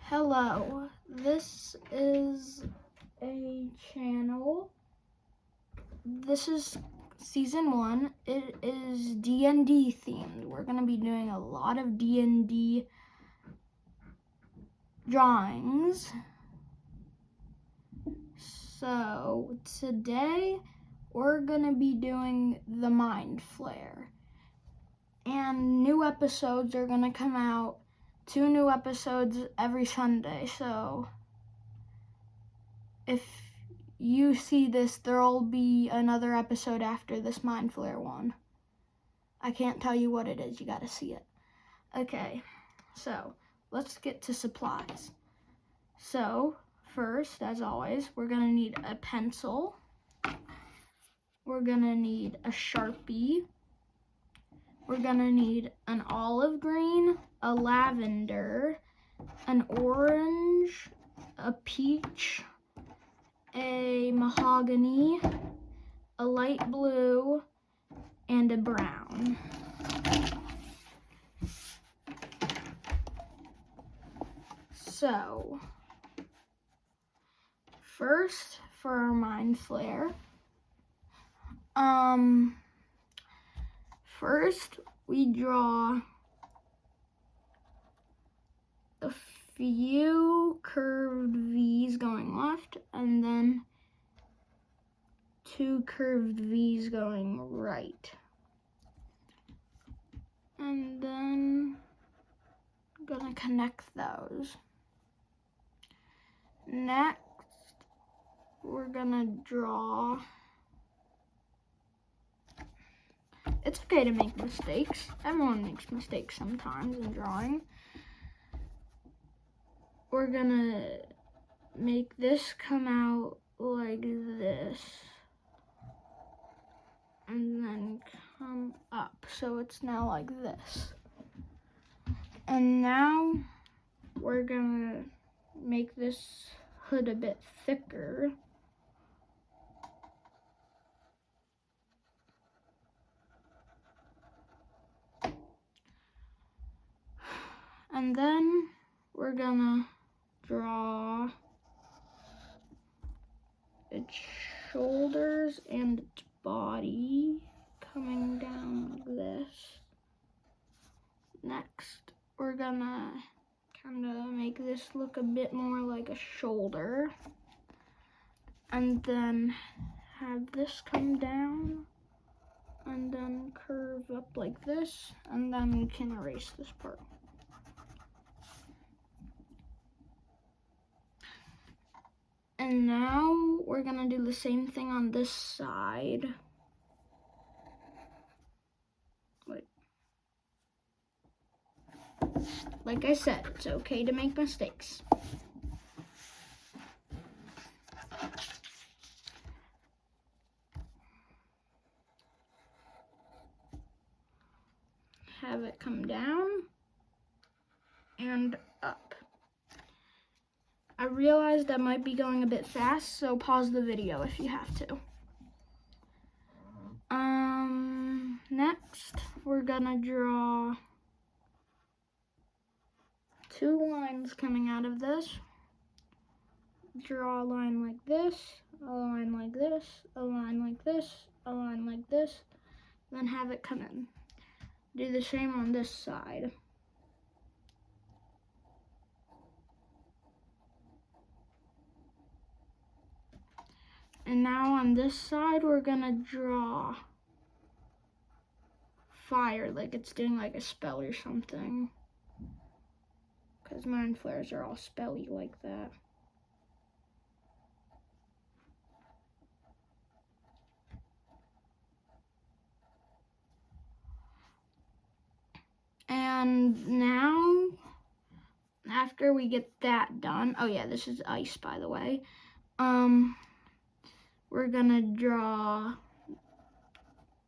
Hello, this is a channel. This is season 1. It is D&D themed. We're going to be doing a lot of D&D drawings. So today we're going to be doing the Mind Flayer. And new episodes are going to come out. 2 new episodes every Sunday. So if you see this, there'll be another episode after this Mind Flayer one. I can't tell you what it is. You gotta see it. Okay, so let's get to supplies. So first, as always, we're gonna need a pencil. We're gonna need a Sharpie. We're gonna need an olive green, a lavender, an orange, a peach, a mahogany, a light blue, and a brown. So, first for our Mind Flayer, first we draw a few curved V's going left, and then 2 curved V's going right. And then I'm gonna connect those. Next, we're gonna draw. It's okay to make mistakes. Everyone makes mistakes sometimes in drawing. We're gonna make this come out like this. And then come up. So it's now like this. And now we're gonna make this hood a bit thicker. And then we're gonna draw its shoulders and its body coming down like this. Next, we're gonna kind of make this look a bit more like a shoulder. And then have this come down and then curve up like this, and then we can erase this part. And now we're gonna do the same thing on this side. Like I said, it's okay to make mistakes. Have it come down and up. I realized I might be going a bit fast, so pause the video if you have to. Next, we're gonna draw 2 lines coming out of this. Draw a line like this, a line like this, a line like this, a line like this, then have it come in. Do the same on this side. And now on this side, we're gonna draw fire, like it's doing like a spell or something. Because Mind Flayers are all spelly like that. And now, after we get that done, oh yeah, this is ice, by the way. We're gonna draw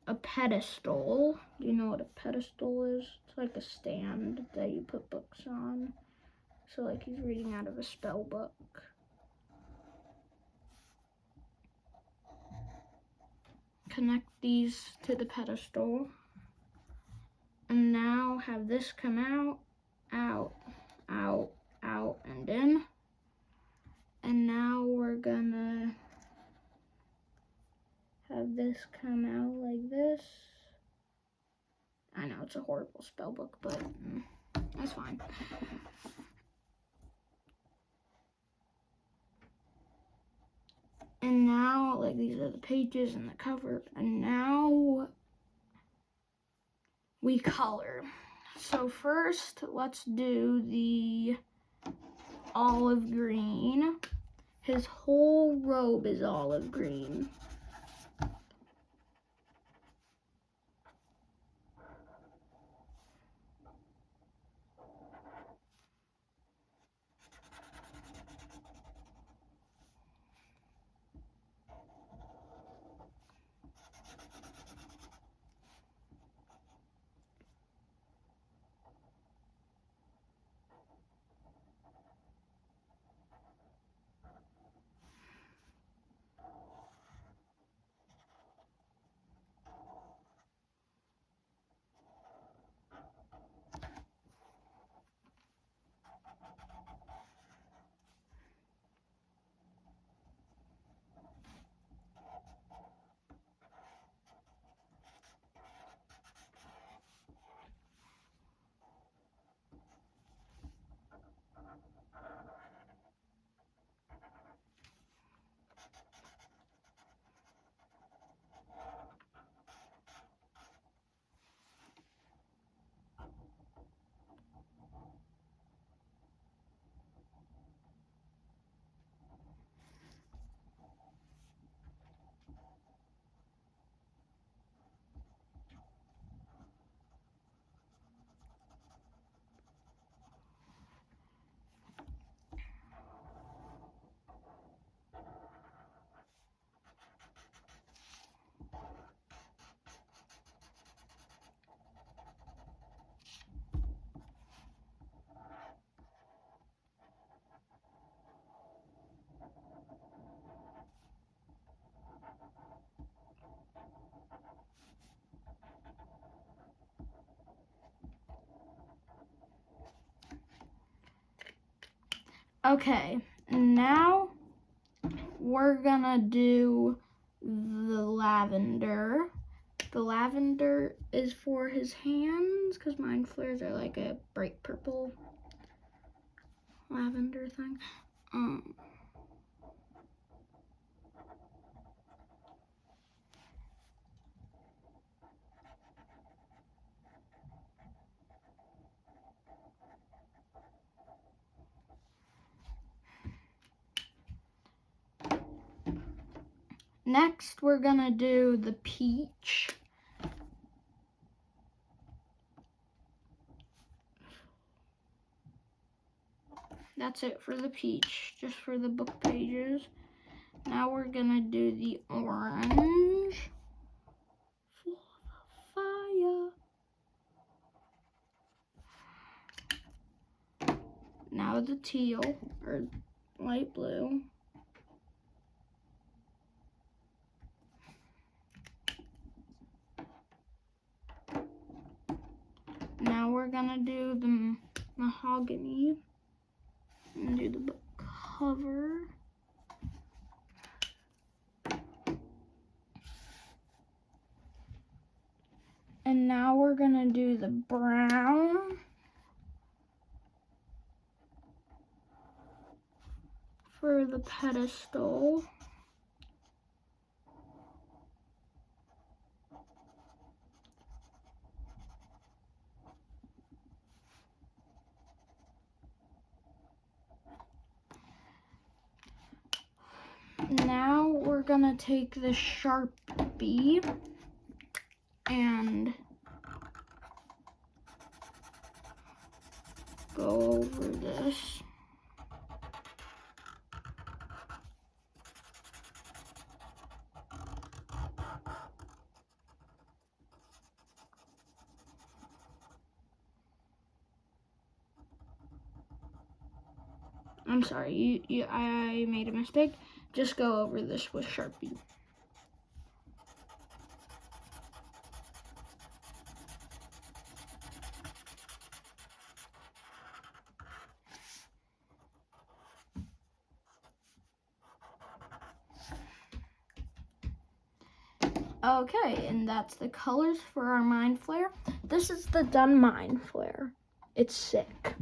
a pedestal. Do you know what a pedestal is? It's like a stand that you put books on. So like he's reading out of a spell book. Connect these to the pedestal. And now have this come out, out, out, out, and in. come out like this. I know it's a horrible spell book, but that's fine. And now, like, these are the pages and the cover, and now we color. So first, let's do the olive green. His whole robe is olive green. Okay, now we're gonna do the lavender. The lavender is for his hands, because Mind Flayers are like a bright purple lavender thing. Next, we're gonna do the peach. That's it for the peach, just for the book pages. Now we're gonna do the orange. Fire. Now the teal, or light blue. Now we're gonna do the mahogany and do the book cover. And now we're gonna do the brown for the pedestal. Now we're gonna take the Sharpie and go over this. I'm sorry, I made a mistake. Just go over this with Sharpie. Okay, and that's the colors for our Mind Flayer. This is the done Mind Flayer. It's sick.